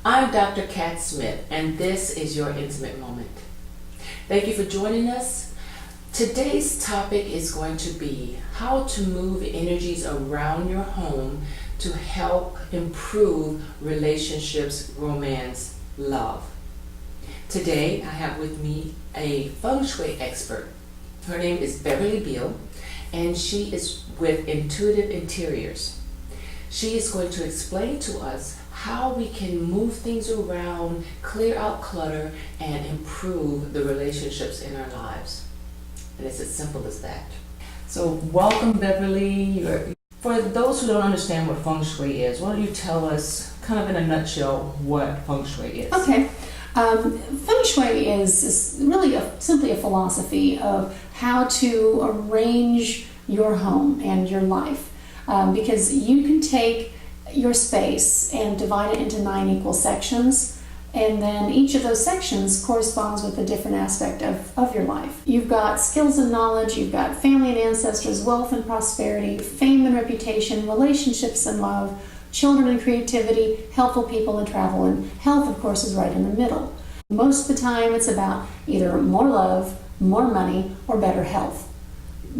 I'm Dr. Kat Smith, and this is your Intimate Moment. Thank you for joining us. Today's topic is going to be how to move energies around your home to help improve relationships, romance, love. Today, I have with me a Feng Shui expert. Her name is Beverly Biehl, and she is with Intuitive Interiors. She is going to explain to us how we can move things around, clear out clutter, and improve the relationships in our lives. And it's as simple as that. So welcome, Beverly. For those who don't understand what Feng Shui is, why don't you tell us, kind of in a nutshell, what Feng Shui is? Okay. Feng Shui is really simply a philosophy of how to arrange your home and your life. Because you can take your space and divide it into 9 equal sections, and then each of those sections corresponds with a different aspect of your life. You've got skills and knowledge, you've got family and ancestors, wealth and prosperity, fame and reputation, relationships and love, children and creativity, helpful people and travel, and health, of course, is right in the middle. Most of the time it's about either more love, more money, or better health.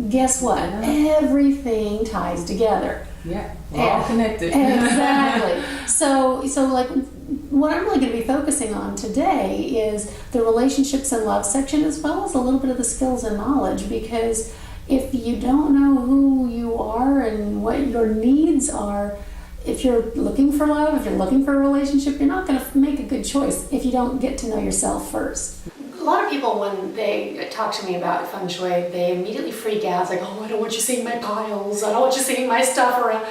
Guess what? Everything ties together. Yeah, we're all connected. Exactly. So like what I'm really going to be focusing on today is the relationships and love section, as well as a little bit of the skills and knowledge, because if you don't know who you are and what your needs are, if you're looking for love, if you're looking for a relationship, you're not going to make a good choice if you don't get to know yourself first. A lot of people, when they talk to me about Feng Shui, they immediately freak out. It's like, oh, I don't want you seeing my piles. I don't want you seeing my stuff around.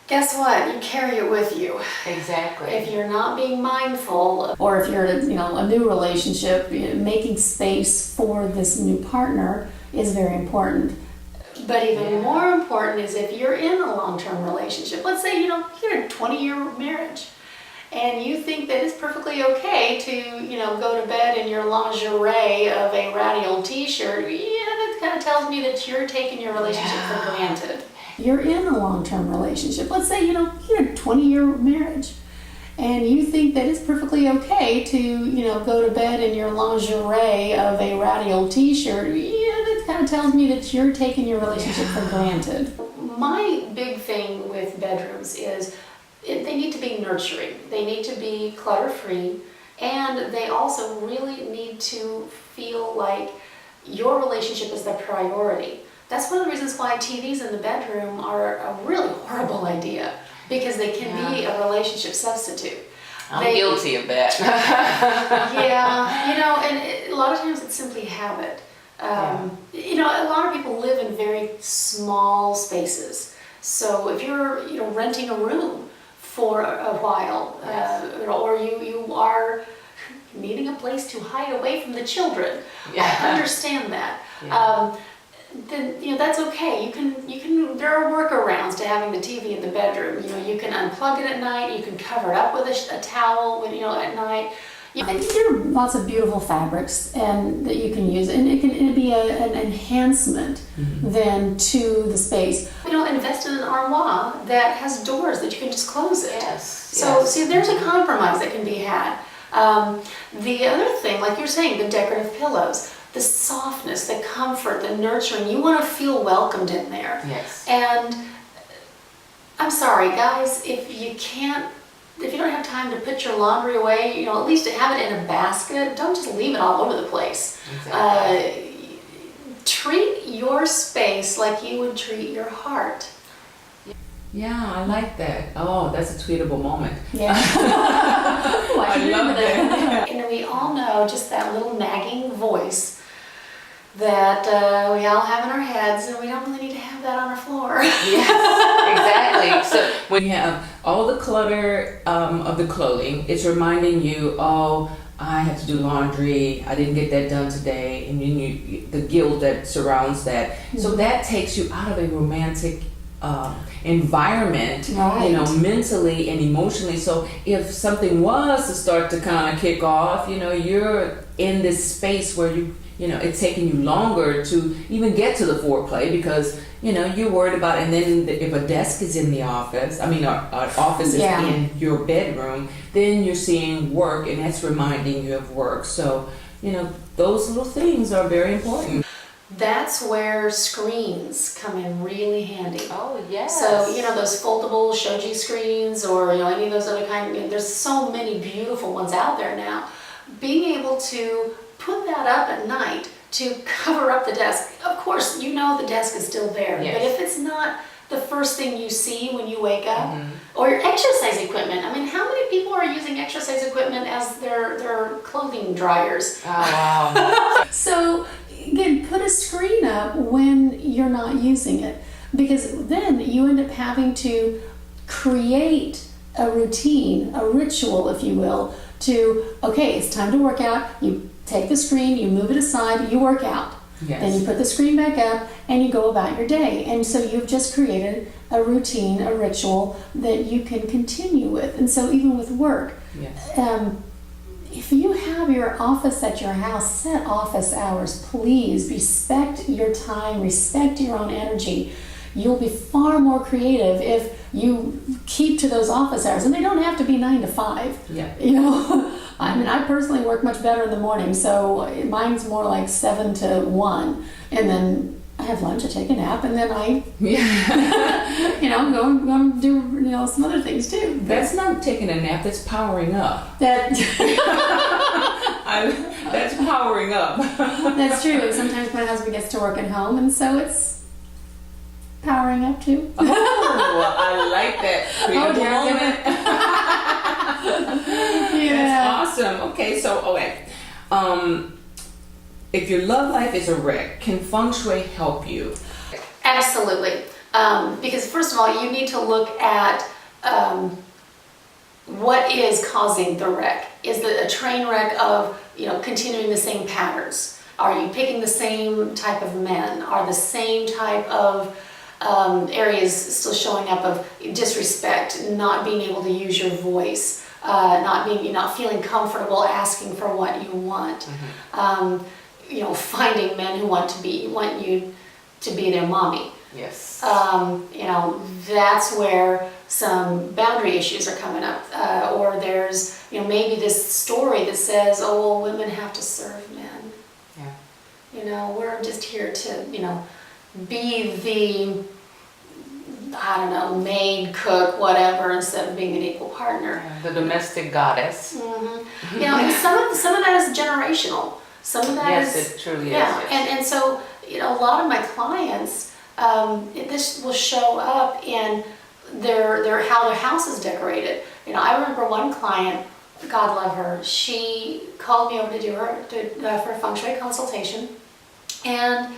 Guess what? You carry it with you. Exactly. If you're not being mindful, or if you're in a new relationship, making space for this new partner is very important. But even more important is if you're in a long-term relationship. Let's say, you're in a 20-year marriage, and you think that it's perfectly okay to, go to bed in your lingerie of a ratty old t-shirt. Yeah, that kind of tells me that you're taking your relationship for granted. You're in a long-term relationship. Let's say, you're in a 20-year marriage, and you think that it's perfectly okay to, go to bed in your lingerie of a ratty old t-shirt. Yeah, that kind of tells me that you're taking your relationship for granted. My big thing with bedrooms is they need to be nurturing. They need to be clutter-free, and they also really need to feel like your relationship is the priority. That's one of the reasons why TVs in the bedroom are a really horrible idea, because they can be a relationship substitute. I'm guilty of that. And a lot of times it's simply habit. A lot of people live in very small spaces. So if you're renting a room for a while, or you are needing a place to hide away from the children, I understand that. Then that's okay. You can. There are workarounds to having the TV in the bedroom. You can unplug it at night. You can cover it up with a towel at night. There are lots of beautiful fabrics that you can use, and it can be an enhancement then to the space. Invest in an armoire that has doors that you can just close it. So see, there's a compromise that can be had. The other thing, like you're saying, the decorative pillows. The softness, the comfort, the nurturing, you want to feel welcomed in there. Yes. And I'm sorry, guys, if you don't have time to put your laundry away, at least to have it in a basket. Don't just leave it all over the place. Exactly. Treat your space like you would treat your heart. Yeah, I like that. Oh, that's a tweetable moment. Yeah. I love that. And we all know just that little nagging voice that we all have in our heads, and we don't really need to have that on our floor. Yes, exactly. So when you have all the clutter of the clothing, it's reminding you, oh, I have to do laundry, I didn't get that done today, and the guilt that surrounds that. Mm-hmm. So that takes you out of a romantic environment, mentally and emotionally. So if something was to start to kind of kick off, you're in this space where it's taking you longer to even get to the foreplay, because you're worried about, and then if a desk is in the office, an office is Yeah. in your bedroom, then you're seeing work, and that's reminding you of work. So, those little things are very important. That's where screens come in really handy. Oh, yes. So, those foldable shoji screens or, any of those other there's so many beautiful ones out there now. Being able to put that up at night to cover up the desk. Of course, the desk is still there. Yes. But if it's not the first thing you see when you wake up, or your exercise equipment. How many people are using exercise equipment as their clothing dryers? Oh, wow. So, again, put a screen up when you're not using it, because then you end up having to create a routine, a ritual, if you will, okay, it's time to work out. You take the screen, you move it aside, you work out. Yes. Then you put the screen back up and you go about your day. And so you've just created a routine, a ritual that you can continue with. And so even with work, yes. If you have your office at your house, set office hours, please. Respect your time, respect your own energy. You'll be far more creative if you keep to those office hours. And they don't have to be 9 to 5. Yeah. I personally work much better in the morning, so mine's more like 7 to 1. And then I have lunch, I take a nap, and then I, go and do, some other things too. That's not taking a nap, that's powering up. That's powering up. That's true. Sometimes my husband gets to work at home, and so it's powering up too. Oh, I like that. That's awesome. Okay, so if your love life is a wreck, can Feng Shui help you? Absolutely. Because first of all, you need to look at what is causing the wreck. Is it a train wreck of continuing the same patterns? Are you picking the same type of men? Are the same type of areas still showing up of disrespect, not being able to use your voice, not feeling comfortable asking for what you want, finding men who want you to be their mommy. Yes. That's where some boundary issues are coming up, or there's maybe this story that says, oh, well, women have to serve men. Yeah. We're just here to be the maid, cook, whatever, instead of being an equal partner. The domestic goddess. Mm-hmm. And some of that is generational. Some of that is. Yes, it truly is. Yeah, yes. and so a lot of my clients, this will show up in their how their house is decorated. I remember one client, God love her, she called me over to do for a Feng Shui consultation, and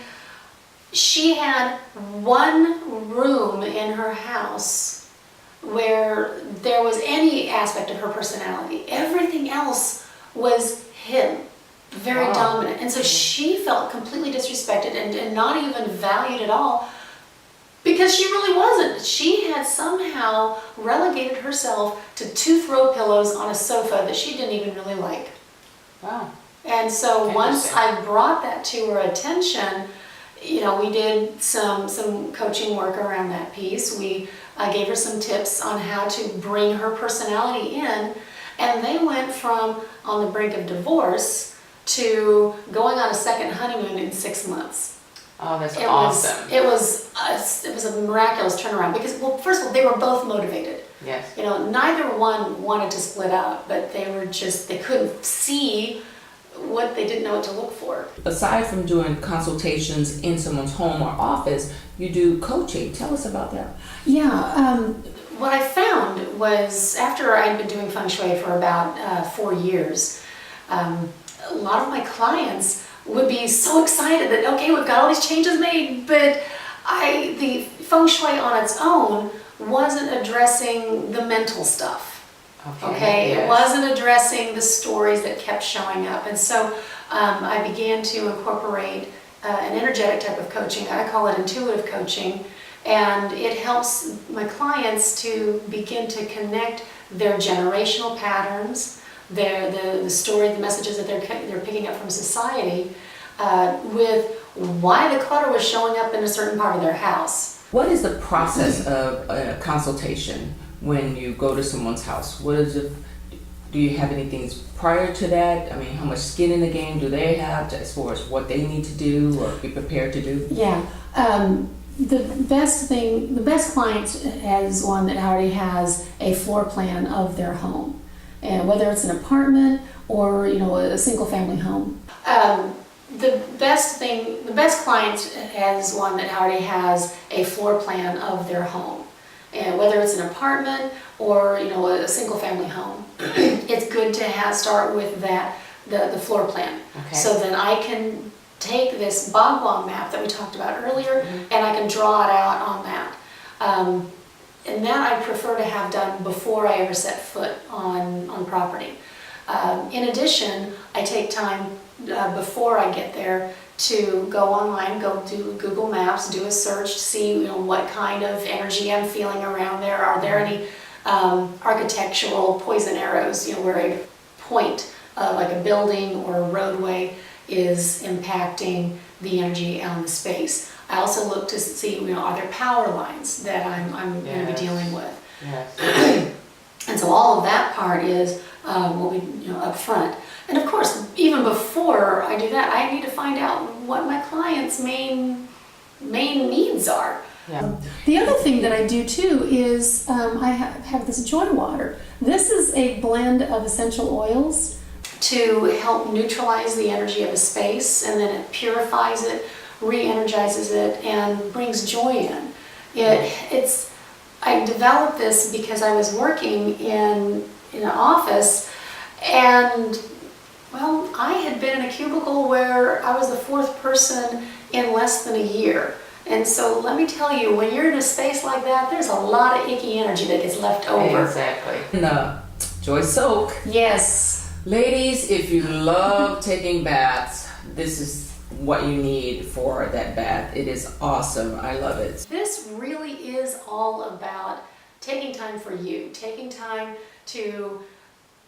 she had one room in her house where there was any aspect of her personality. Everything else was him, very dominant. And so she felt completely disrespected and not even valued at all, because she really wasn't. She had somehow relegated herself to 2 throw pillows on a sofa that she didn't even really like. Wow. And so once I brought that to her attention, we did some coaching work around that piece. I gave her some tips on how to bring her personality in, and they went from on the brink of divorce to going on a second honeymoon in 6 months. Oh, that's awesome. It was a miraculous turnaround because, well, first of all, they were both motivated. Yes. Neither one wanted to split up, but they couldn't see what they didn't know what to look for. Aside from doing consultations in someone's home or office, you do coaching. Tell us about that. Yeah, what I found was after I'd been doing Feng Shui for about 4 years, a lot of my clients would be so excited that, okay, we've got all these changes made, but the Feng Shui on its own wasn't addressing the mental stuff. Okay, Yes. It wasn't addressing the stories that kept showing up. And so I began to incorporate an energetic type of coaching. I call it intuitive coaching. And it helps my clients to begin to connect their generational patterns, the story, the messages that they're picking up from society, with why the clutter was showing up in a certain part of their house. What is the process of a consultation when you go to someone's house? What is it? Do you have anything prior to that? I mean, how much skin in the game do they have as far as what they need to do or be prepared to do? Yeah. The best client is one that already has a floor plan of their home, and whether it's an apartment or a single family home. The best client is one that already has a floor plan of their home, and whether it's an apartment or a single family home. It's good to start with the floor plan, Okay. so then I can take this Bagua map that we talked about earlier, and I can draw it out on that. And that I prefer to have done before I ever set foot on property. In addition, I take time before I get there to go online, go do Google Maps, do a search, see what kind of energy I'm feeling around there. Are there any architectural poison arrows, where a point like a building or a roadway is impacting the energy on the space. I also look to see, are there power lines that I'm going to be dealing with. Yes. And so all of that part is what we up front. And of course, even before I do that, I need to find out what my client's main needs are. Yeah. The other thing that I do too is I have this joy water. This is a blend of essential oils to help neutralize the energy of a space, and then it purifies it, re-energizes it, and brings joy in. I developed this because I was working in an office, and well, I had been in a cubicle where I was the fourth person in less than a year. And so let me tell you, when you're in a space like that, there's a lot of icky energy that gets left over. Exactly. And Joy Soak. Yes. Ladies, if you love taking baths, this is what you need for that bath. It is awesome. I love it. This really is all about taking time for you, taking time to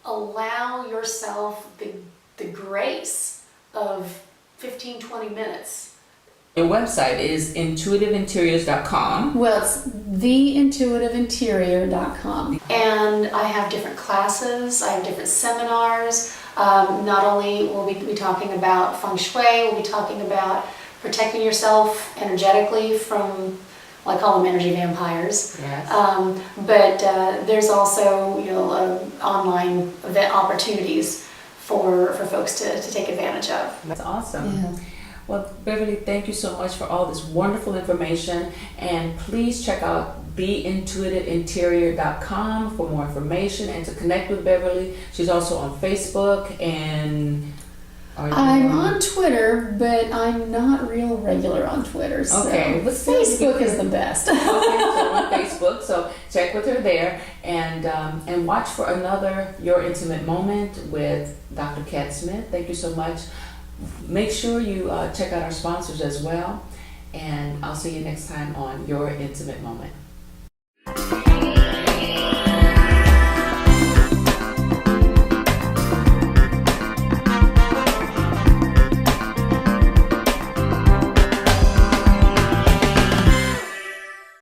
allow yourself the grace of 15-20 minutes. Your website is intuitiveinteriors.com. Well, it's theintuitiveinterior.com. And I have different classes, I have different seminars. Not only will we be talking about Feng Shui, we'll be talking about protecting yourself energetically from, well, I call them energy vampires. Yes. But there's also online event opportunities for folks to take advantage of. That's awesome. Yeah. Well, Beverly, thank you so much for all this wonderful information, and please check out theintuitiveinterior.com for more information and to connect with Beverly. She's also on Facebook, and I'm on Twitter, but I'm not real regular on Twitter. So okay, Facebook is the best. Okay, so on Facebook, so check with her there, and watch for another Your Intimate Moment with Dr. Kat Smith. Thank you so much. Make sure you check out our sponsors as well, and I'll see you next time on Your Intimate Moment.